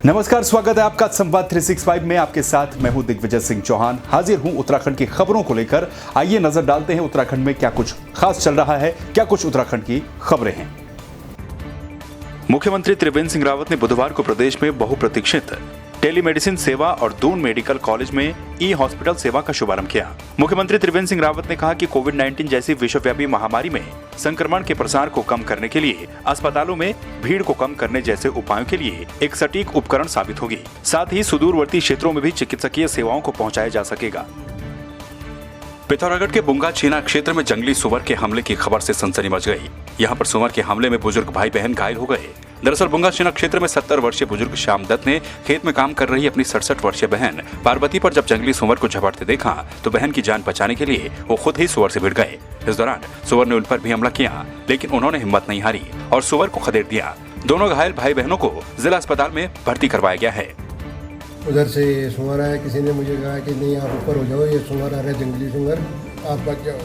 नमस्कार, स्वागत है आपका संवाद 365 में। आपके साथ मैं हूं दिग्विजय सिंह चौहान। हाजिर हूं उत्तराखंड की खबरों को लेकर। आइए नजर डालते हैं उत्तराखंड में क्या कुछ खास चल रहा है, क्या कुछ उत्तराखंड की खबरें हैं। मुख्यमंत्री त्रिवेंद्र सिंह रावत ने बुधवार को प्रदेश में बहुप्रतीक्षित टेलीमेडिसिन सेवा और दून मेडिकल कॉलेज में ई हॉस्पिटल सेवा का शुभारंभ किया। मुख्यमंत्री त्रिवेंद्र सिंह रावत ने कहा कि कोविड-19 जैसी विश्वव्यापी महामारी में संक्रमण के प्रसार को कम करने के लिए अस्पतालों में भीड़ को कम करने जैसे उपायों के लिए एक सटीक उपकरण साबित होगी। साथ ही सुदूरवर्ती क्षेत्रों में भी चिकित्सकीय सेवाओं को पहुंचाया जा सकेगा। पिथौरागढ़ के बुंगा छीना क्षेत्र में जंगली सुअर के हमले की खबर से सनसनी मच गई। यहां पर सुअर के हमले में बुजुर्ग भाई बहन घायल हो गए। दरअसल बुंगा छीना क्षेत्र में 70 वर्षीय बुजुर्ग श्याम दत्त ने खेत में काम कर रही अपनी 67 वर्षीय बहन पार्वती पर जब जंगली सुअर को झपटते देखा तो बहन की जान बचाने के लिए वो खुद ही सुअर से भिड़ गए। इस दौरान सुअर ने उन पर भी हमला किया, लेकिन उन्होंने हिम्मत नहीं हारी और सुअर को खदेड़ दिया। दोनों घायल भाई बहनों को जिला अस्पताल में भर्ती करवाया गया है। उधर से सुअर आया, किसी ने मुझे कहा कि नहीं आप ऊपर हो जाओ, ये सुअर आ रहा है, जंगली सुअर, आप बच जाओ।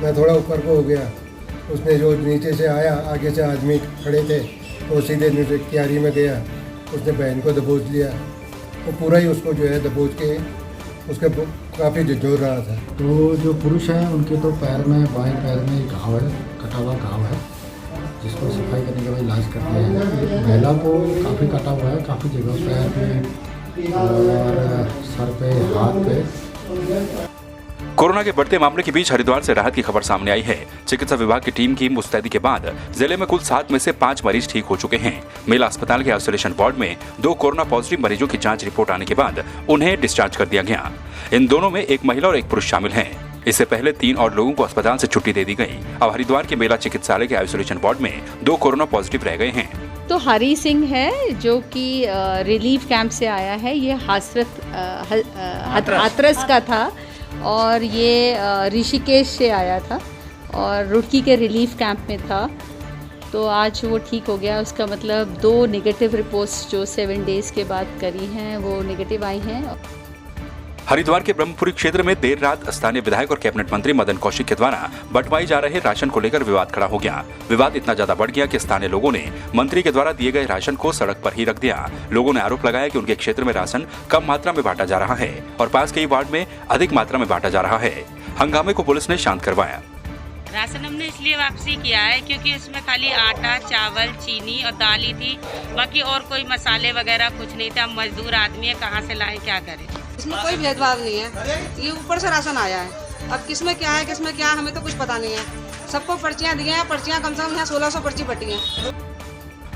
मैं थोड़ा ऊपर को हो गया। उसने जो नीचे से आया, आगे से आदमी खड़े थे, तो सीधे नीचे क्यारी में गया। उसने बहन को दबोच लिया। वो पूरा ही उसको जो है दबोच के उसके काफ़ी झंझोर रहा था। तो जो पुरुष हैं उनके तो पैर में, बाएं पैर में घाव है, कटा हुआ घाव है, जिसको सफाई करने के बाद इलाज करते हैं। महिला को काफ़ी कटा हुआ है, काफ़ी जगह पैर पे और सर पे, हाथ पे। कोरोना के बढ़ते मामले के बीच हरिद्वार से राहत की खबर सामने आई है। चिकित्सा विभाग की टीम की मुस्तैदी के बाद जिले में कुल 7 में से 5 मरीज ठीक हो चुके हैं। मेला अस्पताल के आइसोलेशन वार्ड में 2 कोरोना पॉजिटिव मरीजों की जांच रिपोर्ट आने के बाद उन्हें डिस्चार्ज कर दिया गया। इन दोनों में एक महिला और एक पुरुष शामिल हैं। इससे पहले 3 और लोगों को अस्पताल से छुट्टी दे दी गई। अब हरिद्वार के मेला चिकित्सालय के आइसोलेशन वार्ड में 2 कोरोना पॉजिटिव रह गए हैं। तो हरी सिंह है जो कि रिलीफ कैंप से आया है। ये हाथरस का था और ये ऋषिकेश से आया था और रुड़की के रिलीफ कैंप में था। तो आज वो ठीक हो गया। उसका मतलब 2 नेगेटिव रिपोर्ट्स जो 7 डेज के बाद करी हैं वो नेगेटिव आई हैं। हरिद्वार के ब्रह्मपुरी क्षेत्र में देर रात स्थानीय विधायक और कैबिनेट मंत्री मदन कौशिक के द्वारा बंटवाए जा रहे राशन को लेकर विवाद खड़ा हो गया। विवाद इतना ज्यादा बढ़ गया कि स्थानीय लोगों ने मंत्री के द्वारा दिए गए राशन को सड़क पर ही रख दिया। लोगों ने आरोप लगाया कि उनके क्षेत्र में राशन कम मात्रा में बांटा जा रहा है और पास के ही वार्ड में अधिक मात्रा में बांटा जा रहा है। हंगामे को पुलिस ने शांत करवाया। राशन हमने इसलिए वापसी किया है क्योंकि उसमें खाली आटा, चावल, चीनी और दाल ही थी। बाकी और कोई मसाले वगैरह कुछ नहीं था। हम मजदूर आदमी है, कहाँ से लाएं, क्या करें। इसमें कोई भेदभाव नहीं है। ये ऊपर से राशन आया है। अब किसमें क्या है, किसमें क्या है, हमें तो कुछ पता नहीं है। सबको पर्चियां दी हैं। पर्चियां कम से कम यहाँ 1600 पर्ची बटी हैं।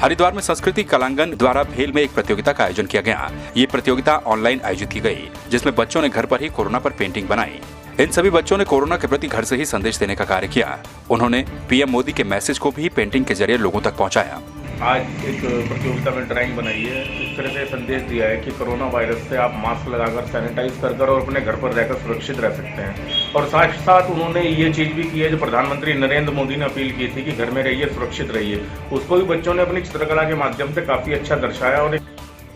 हरिद्वार में संस्कृति कलांगन द्वारा भेल में एक प्रतियोगिता का आयोजन किया गया। ये प्रतियोगिता ऑनलाइन आयोजित की गई, जिसमें बच्चों ने घर पर ही कोरोना पर पेंटिंग बनाई। इन सभी बच्चों ने कोरोना के प्रति घर से ही संदेश देने का कार्य किया। उन्होंने पीएम मोदी के मैसेज को भी पेंटिंग के जरिए लोगों तक पहुंचाया। आज एक प्रतियोगिता में ड्राइंग बनाई है। इस तरह से संदेश दिया है कि कोरोना वायरस से आप मास्क लगाकर, सैनिटाइज कर और अपने घर पर रहकर सुरक्षित रह सकते हैं। और साथ साथ उन्होंने ये चीज़ भी की है जो प्रधानमंत्री नरेंद्र मोदी ने अपील की थी कि घर में रहिए, सुरक्षित रहिए। उसको भी बच्चों ने अपनी चित्रकला के माध्यम से काफ़ी अच्छा दर्शाया। और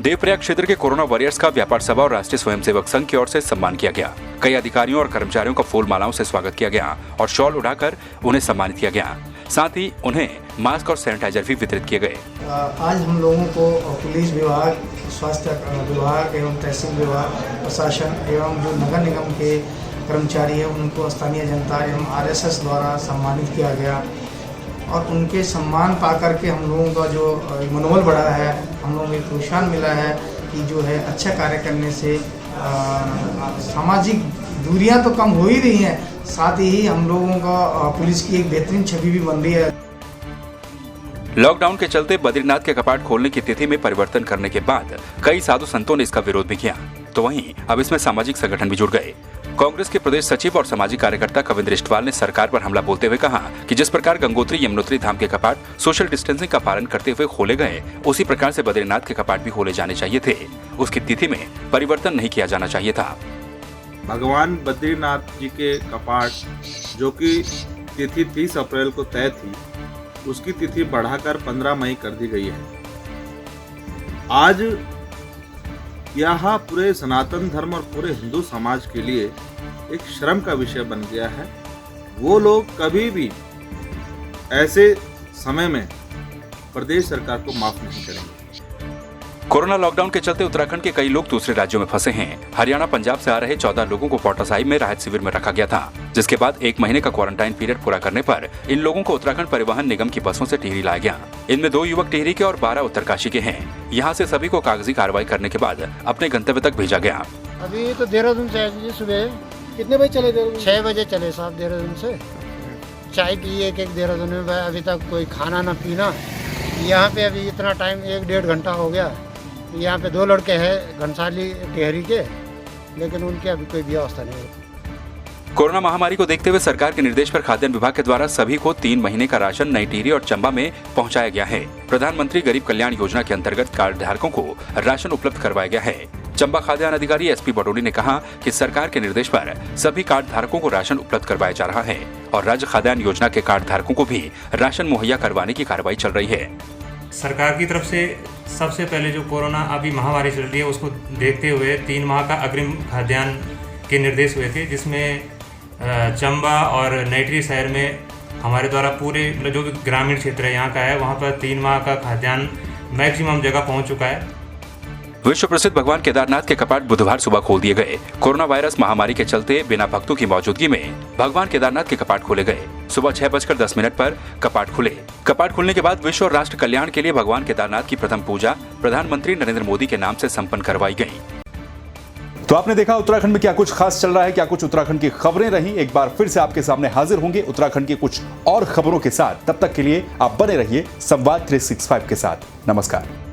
देवप्रयाग क्षेत्र के कोरोना वॉरियर्स का व्यापार सभा और राष्ट्रीय स्वयंसेवक संघ की ओर से सम्मान किया गया। कई अधिकारियों और कर्मचारियों का फूल मालाओं से स्वागत किया गया और शॉल उड़ाकर उन्हें सम्मानित किया गया। साथ ही उन्हें मास्क और सैनिटाइजर भी वितरित किए गए। आज हम लोगों को पुलिस विभाग, स्वास्थ्य विभाग एवं तहसील विभाग, प्रशासन एवं जो नगर निगम के कर्मचारी हैं उनको स्थानीय जनता एवं आरएसएस द्वारा सम्मानित किया गया। और उनके सम्मान पा करके हम लोगों का जो मनोबल बढ़ा है, हम लोगों को प्रोत्साहन मिला है कि जो है अच्छा कार्य करने से सामाजिक दूरियां तो कम हो ही रही हैं, साथ ही हम लोगों का पुलिस की एक बेहतरीन छवि भी बन रही है। लॉकडाउन के चलते बद्रीनाथ के कपाट खोलने की तिथि में परिवर्तन करने के बाद कई साधु संतों ने इसका विरोध भी किया। तो वहीं अब इसमें सामाजिक संगठन भी जुड़ गए। कांग्रेस के प्रदेश सचिव और सामाजिक कार्यकर्ता कविंद्र इस्टवाल ने सरकार पर हमला बोलते हुए कहा कि जिस प्रकार गंगोत्री यमुनोत्री धाम के कपाट सोशल डिस्टेंसिंग का पालन करते हुए खोले गए, उसी प्रकार से बद्रीनाथ के कपाट भी खोले जाने चाहिए थे। उसकी तिथि में परिवर्तन नहीं किया जाना चाहिए था। भगवान बद्रीनाथ जी के कपाट जो कि तिथि 30 अप्रैल को तय थी, उसकी तिथि बढ़ाकर 15 मई कर दी गई है। आज यह पूरे सनातन धर्म और पूरे हिंदू समाज के लिए एक शर्म का विषय बन गया है। वो लोग कभी भी ऐसे समय में प्रदेश सरकार को माफ नहीं करेंगे। कोरोना लॉकडाउन के चलते उत्तराखंड के कई लोग दूसरे राज्यों में फंसे हैं। हरियाणा, पंजाब से आ रहे 14 लोगों को पांवटा साहिब में राहत शिविर में रखा गया था, जिसके बाद 1 महीने का क्वारंटाइन पीरियड पूरा करने पर इन लोगों को उत्तराखंड परिवहन निगम की बसों से टिहरी लाया गया। इनमें 2 युवक टिहरी के और 12 उत्तरकाशी के हैं। यहाँ से सभी को कागजी कार्रवाई करने के बाद अपने गंतव्य तक भेजा गया। अभी तो देहरादून से आए सुबह। कितने बजे चले थे? 6 बजे चले साहब देहरादून से। चाय पी एक देहरादून में, अभी तक कोई खाना ना पीना। यहाँ पे अभी इतना टाइम 1-1.5 घंटा हो गया। यहाँ पे 2 लड़के हैं घनसाली टिहरी के, लेकिन उनकी अभी कोई व्यवस्था नहीं है। कोरोना महामारी को देखते हुए सरकार के निर्देश पर खाद्यान्न विभाग के द्वारा सभी को 3 महीने का राशन नई टिहरी और चंबा में पहुंचाया गया है। प्रधानमंत्री गरीब कल्याण योजना के अंतर्गत कार्ड धारकों को राशन उपलब्ध करवाया गया है। चंबा खाद्यान्न अधिकारी SP बडोली ने कहा कि सरकार के निर्देश पर सभी कार्ड धारकों को राशन उपलब्ध करवाया जा रहा है और राज्य खाद्यान्न योजना के कार्ड धारकों को भी राशन मुहैया करवाने की कार्रवाई चल रही है। सरकार की तरफ से सबसे पहले जो कोरोना अभी महामारी चल रही है उसको देखते हुए 3 माह का अग्रिम खाद्यान्न के निर्देश हुए थे, जिसमें चंबा और नई टिहरी शहर में हमारे द्वारा पूरे जो भी ग्रामीण क्षेत्र है यहाँ का है, वहाँ पर 3 माह का खाद्यान्न मैक्सिमम जगह पहुँच चुका है। विश्व प्रसिद्ध भगवान केदारनाथ के कपाट बुधवार सुबह खोल दिए गए। कोरोना वायरस महामारी के चलते बिना भक्तों की मौजूदगी में भगवान केदारनाथ के कपाट खोले गए। सुबह 6:10 पर कपाट खुले। कपाट खुलने के बाद विश्व और राष्ट्र कल्याण के लिए भगवान केदारनाथ की प्रथम पूजा प्रधानमंत्री नरेंद्र मोदी के नाम से संपन्न करवाई गई। तो आपने देखा उत्तराखंड में क्या कुछ खास चल रहा है, क्या कुछ उत्तराखंड की खबरें रही। एक बार फिर से आपके सामने हाजिर होंगे उत्तराखंड की कुछ और खबरों के साथ। तब तक के लिए आप बने रहिए संवाद 365 के साथ। नमस्कार।